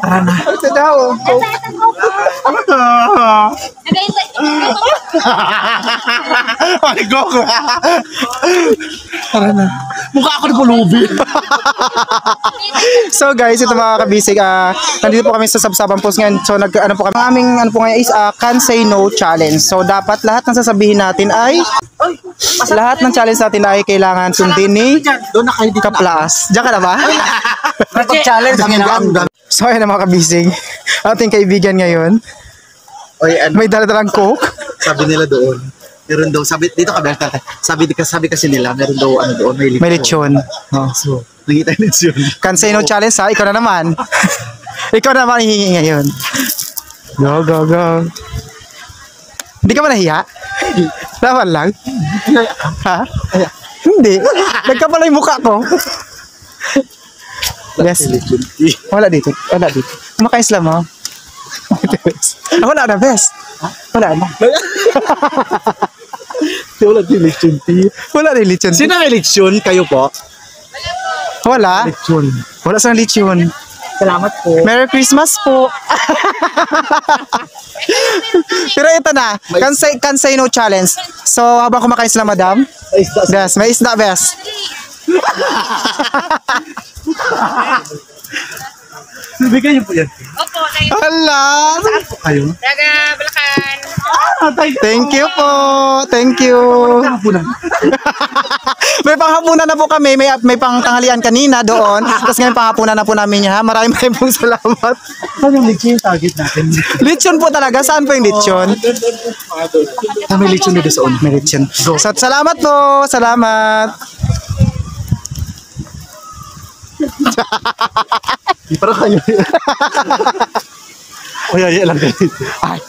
Tara na. Ito daw. Ay, go. Tara na. Mukha ako na pulubi. So guys, ito mga kabisig, nandito po kami sa Sabsaban Post ngayon. So ano po kami, ang aming ano po ngayon is Can Say No Challenge. So dapat lahat ng sasabihin natin ay challenge natin ay kailangan sundin ni Kaplaas. Diyan ka na ba? Challenge. So ayun na mga kabisig, ating kaibigan ngayon. Oy, ano? May dala-dalang coke. Sabi nila doon. Meron daw, sabi dito ka Berta. Sabi kasi nila, meron daw ano doon, May lechon. Oh, so nakita niyo yun. Can Say No Challenge ha, ikaw na naman. Ikaw na naman hihingi ngayon. Go, go, go. Hindi ka ba nahiya? Laban lang? Ha? Hindi. Nagkapala yung mukha ko. Yes. Wala dito. Wala dito. Kumakain sila mo. Wala na, best. Wala na. Wala din lechon. Wala rin lechon. Sino ang lechon? Kayo po? Wala. Lechon. Wala sa lechon. Salamat po. Merry Christmas po. Pero ito na, can say no challenge. So habang kumakain sila madam, best, may isda best. Bigyan niyo po yan. Opo, Hala. Kayo? Taga Bulacan. Thank you po. Thank you. May panghapunan na po kami. May pangtanghalian kanina doon. Tapos ngayon panghapunan na po namin yan. Maraming pong salamat. Saan yung lechon yung target natin? Lechon po talaga. Saan po yung lechon? May lechon dito sa una. May lechon. So, salamat po. Salamat. Parang kayo. O yaya lang kayo. Ay.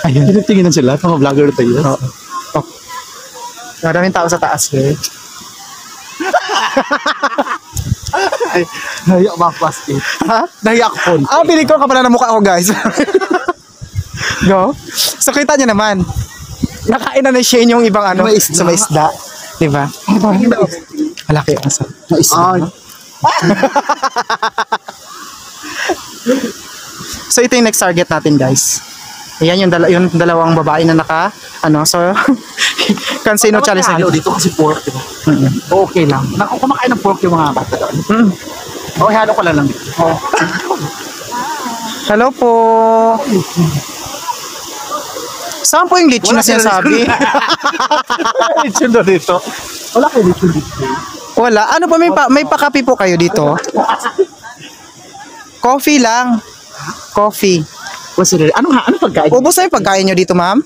Ayun. Tinitinginan sila. Mga vlogger tayo. Oo. Oh. Maraming tao sa taas eh. Ay, nahiya ba plastic? Ha? Nahiya ako po. Piling ko kapala na mukha ko guys. Go. So kita niyo naman. Nakain na ni Shane yung ibang ano. May isda. Sa may isda. Diba? Malaki ang sa. May isda. So ito yung next target natin guys. Ayan yung dalawang babae na so can say no challenge na dito kasi pork, diba? Okay lang. Kumakain ng pork yung mga bata doon. Okay, halo ko lang dito. Hello po. Saan po yung lechon na sinasabi? Lechon na dito. Wala kayo lechon dito. Wala. Ano pa may pakapi po kayo dito? Coffee lang. Coffee. Ano pagkain? Ubos na yung pagkain nyo dito, ma'am?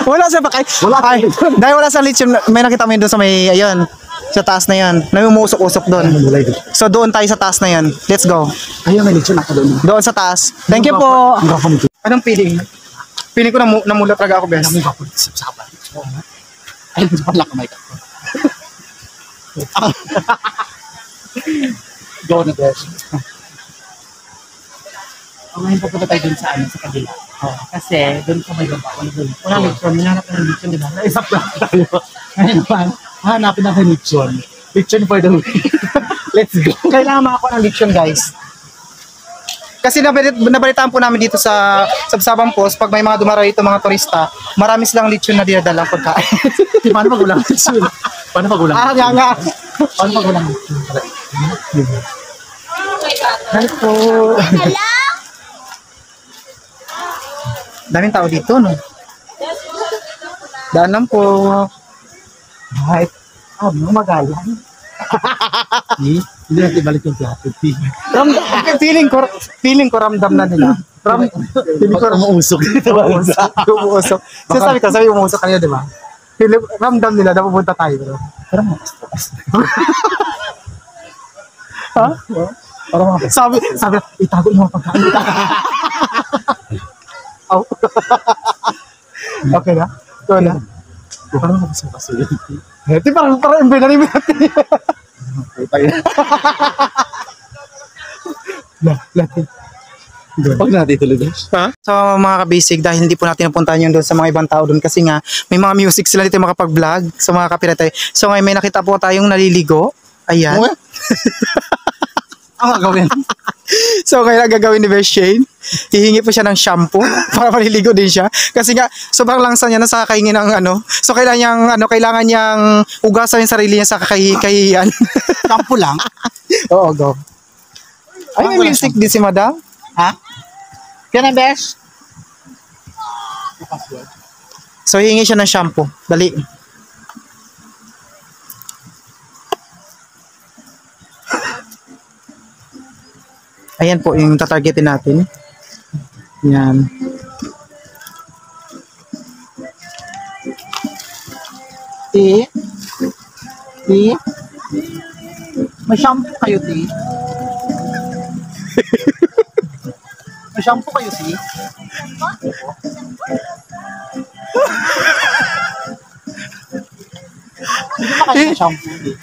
Wala sa pagkain. Ay, dahil wala sa lechon, may nakita mo yun doon sa may, ayun, sa taas na yun. May umusok-usok doon. So doon tayo sa taas na yun. Let's go. Ayun, may lechon ako doon. Doon sa taas. Thank you po. Anong feeling? Feeling ko namulat talaga ako, best. Namin ako sa saban. Ayun, pala kamay ka. Go na, best. Ngayon papunta tayo dun sa kabila. Kasi dun sa may baba. Walang lechon. Minanap na ng lechon, diba? Naisap lang tayo. Ngayon naman, hanapin natin lechon. Lechon for the week. Let's go. Kailangan makakuha ng lechon, guys. Kasi nabalitaan po namin dito sa Sabsaban Post, pag may mga dumarayo dito mga turista, marami silang lechon na dinadalang pagkain. Paano pag walang lechon? Paano pag walang lechon? Nga. Paano pag walang lechon? Hello po. Hello? Daming tao dito, no? Daan lang po. Right. Magalang. Hindi natin balik yung plato. Feeling ko ramdam na nila. Feeling ko umuusok. Umuusok. Sabi umuusok kanina, di ba? Ramdam nila na pupunta tayo. Bro. Parang Ha? Parang sabi, itago yung mga pagkain. Okay na? Ito na? Parang mabasa-basa yun. Ito parang imbenari natin. Pag natin tuloy. Ha? So mga kabisig, dahil hindi po natin napuntahan yung doon sa mga ibang tao doon kasi nga may mga music sila dito makapag-vlog sa mga copyright. So ngayon may nakita po tayong naliligo. Ayan. Ang gagawin. So, kaya gagawin ni Best Shane, hihingi po siya ng shampoo para maliligo din siya. Kasi nga, sobrang langsa niya na sa kakaingin ng ano. So, kailangan niyang ugasan yung sarili niya sa kakahihiyan. Shampoo lang. Oo, go. Ay, may music din si Madam. Ha? Kaya na, Besh? So, hihingi siya ng shampoo. Dali. Ayan po yung tatargetin natin. Yan. Ti? May shampoo kayo, Ti? May shampoo kayo, Ti? Pwede makain ng shampoo, Ti?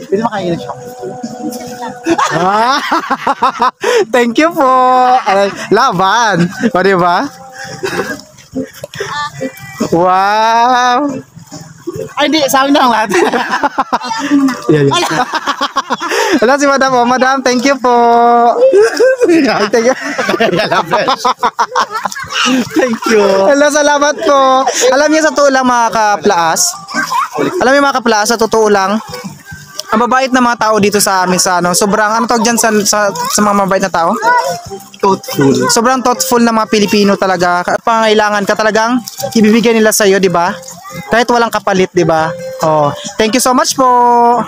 Pwede makain ng shampoo. Thank you po. Laban. O, diba? Wow. Ay, di. Sa amin na lang lahat. Hello si Madam. Oh, Madam, thank you po. Thank you. Thank you. Hello, salamat po. Alam niyo sa totoo lang mga kaplaas. Alam niyo mga kaplaas, sa totoo lang. Ang mabait na mga tao dito sa amin sa ano, sobrang ano tawag diyan sa mga mabait na tao? Thoughtful. Sobrang thoughtful na mga Pilipino talaga. Pangailangan ka talagang ibibigay nila sa iyo, 'di ba? Kahit walang kapalit, 'di ba? Oh, thank you so much po.